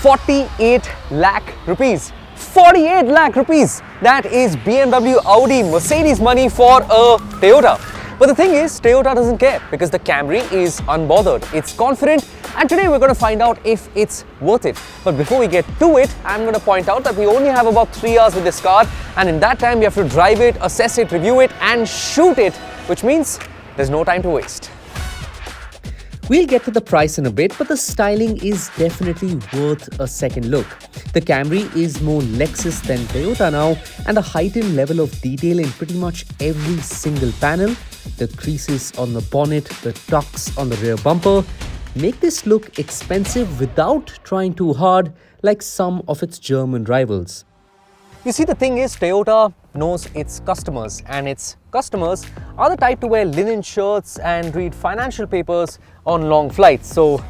48 lakh rupees. 48 lakh rupees! That is BMW, Audi, Mercedes money for a Toyota. But the thing is, Toyota doesn't care because the Camry is unbothered. It's confident, and today we're going to find out if it's worth it. But before we get to it, I'm going to point out that we only have about 3 hours with this car, and in that time we have to drive it, assess it, review it and shoot it, which means there's no time to waste. We'll get to the price in a bit, but the styling is definitely worth a second look. The Camry is more Lexus than Toyota now, and a heightened level of detail in pretty much every single panel, the creases on the bonnet, the tucks on the rear bumper, make this look expensive without trying too hard like some of its German rivals. You see, the thing is, Toyota knows its customers, and its customers are the type to wear linen shirts and read financial papers on long flights, so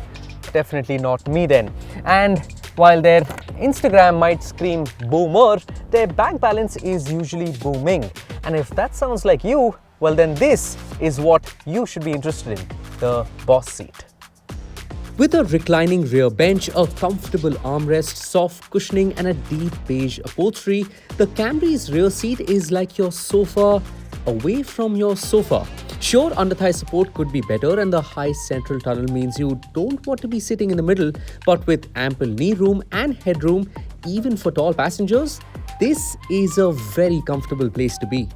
definitely not me then. And while their Instagram might scream boomer, their bank balance is usually booming. And if that sounds like you, well then this is what you should be interested in, the boss seat. With a reclining rear bench, a comfortable armrest, soft cushioning and a deep beige upholstery, the Camry's rear seat is like your sofa away from your sofa. Sure, under-thigh support could be better and the high central tunnel means you don't want to be sitting in the middle, but with ample knee room and headroom, even for tall passengers, this is a very comfortable place to be.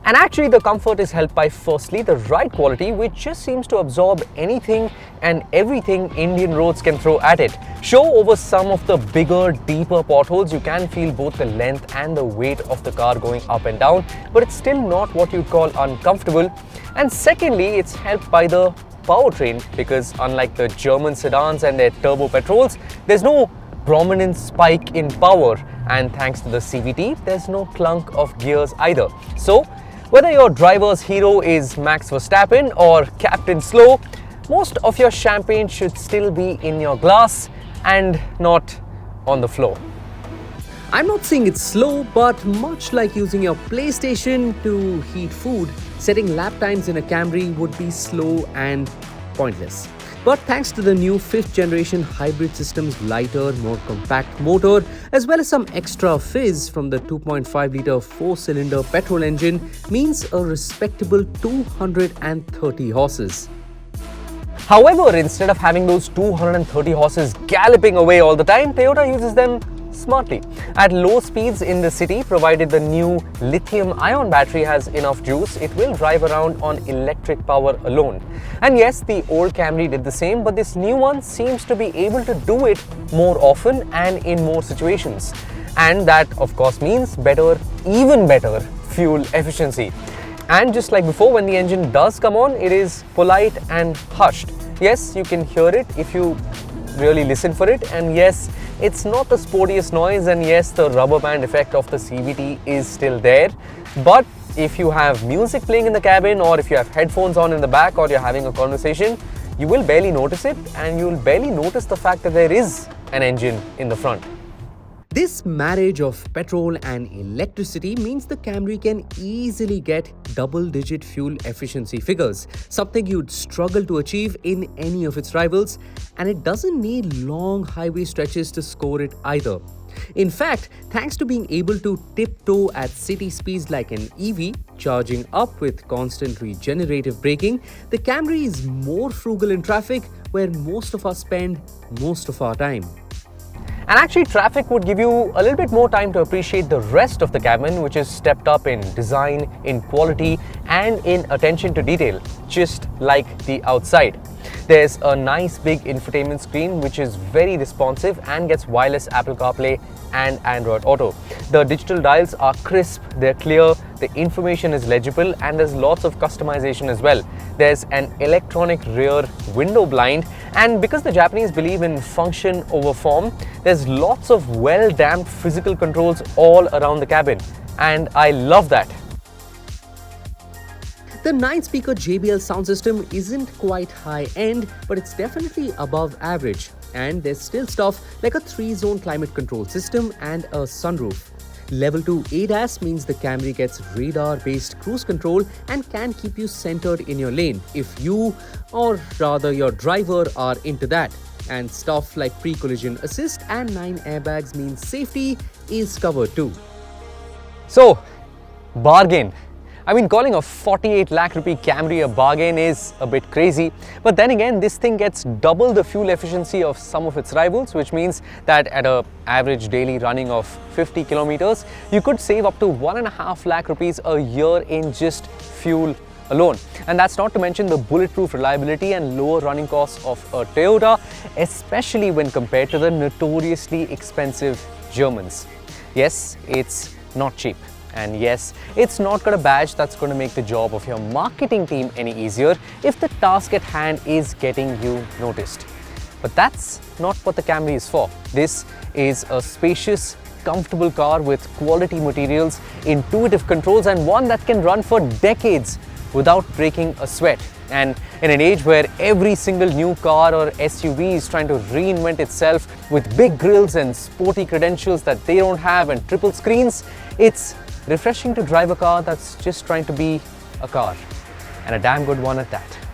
And actually the comfort is helped by firstly the ride quality, which just seems to absorb anything and everything Indian roads can throw at it. Sure, over some of the bigger, deeper potholes you can feel both the length and the weight of the car going up and down, but it's still not what you'd call uncomfortable. And secondly, it's helped by the powertrain, because unlike the German sedans and their turbo petrols, there's no prominent spike in power, and thanks to the CVT, there's no clunk of gears either. So whether your driver's hero is Max Verstappen or Captain Slow, most of your champagne should still be in your glass and not on the floor. I'm not saying it's slow, but much like using your PlayStation to heat food, setting lap times in a Camry would be slow and pointless. But thanks to the new 5th generation hybrid system's lighter, more compact motor, as well as some extra fizz from the 2.5-litre 4-cylinder petrol engine, means a respectable 230 horses. However, instead of having those 230 horses galloping away all the time, Toyota uses them smartly. At low speeds in the city, provided the new lithium-ion battery has enough juice, it will drive around on electric power alone. And yes, the old Camry did the same, but this new one seems to be able to do it more often and in more situations. And that, of course, means better, even better fuel efficiency. And just like before, when the engine does come on, it is polite and hushed. Yes, you can hear it if you really listen for it, and yes, it's not the sportiest noise, and yes, the rubber band effect of the CVT is still there. But if you have music playing in the cabin, or if you have headphones on in the back, or you're having a conversation, you will barely notice it, and you'll barely notice the fact that there is an engine in the front. This marriage of petrol and electricity means the Camry can easily get double-digit fuel efficiency figures, something you'd struggle to achieve in any of its rivals, and it doesn't need long highway stretches to score it either. In fact, thanks to being able to tiptoe at city speeds like an EV, charging up with constant regenerative braking, the Camry is more frugal in traffic, where most of us spend most of our time. And actually, traffic would give you a little bit more time to appreciate the rest of the cabin, which is stepped up in design, in quality, and in attention to detail, just like the outside. There's a nice big infotainment screen which is very responsive and gets wireless Apple CarPlay and Android Auto. The digital dials are crisp, they're clear, the information is legible, and there's lots of customization as well. There's an electronic rear window blind, and because the Japanese believe in function over form, there's lots of well-damped physical controls all around the cabin, and I love that. The 9-speaker JBL sound system isn't quite high-end, but it's definitely above average. And there's still stuff like a 3-zone climate control system and a sunroof. Level 2 ADAS means the Camry gets radar-based cruise control and can keep you centered in your lane if you, or rather your driver, are into that. And stuff like pre-collision assist and 9 airbags means safety is covered too. So, bargain. I mean, calling a 48 lakh rupee Camry a bargain is a bit crazy, but then again, this thing gets double the fuel efficiency of some of its rivals, which means that at an average daily running of 50 kilometers, you could save up to 1.5 lakh rupees a year in just fuel alone. And that's not to mention the bulletproof reliability and lower running costs of a Toyota, especially when compared to the notoriously expensive Germans. Yes, it's not cheap. And yes, it's not got a badge that's going to make the job of your marketing team any easier if the task at hand is getting you noticed. But that's not what the Camry is for. This is a spacious, comfortable car with quality materials, intuitive controls, and one that can run for decades without breaking a sweat. And in an age where every single new car or SUV is trying to reinvent itself with big grills and sporty credentials that they don't have and triple screens, it's refreshing to drive a car that's just trying to be a car, and a damn good one at that.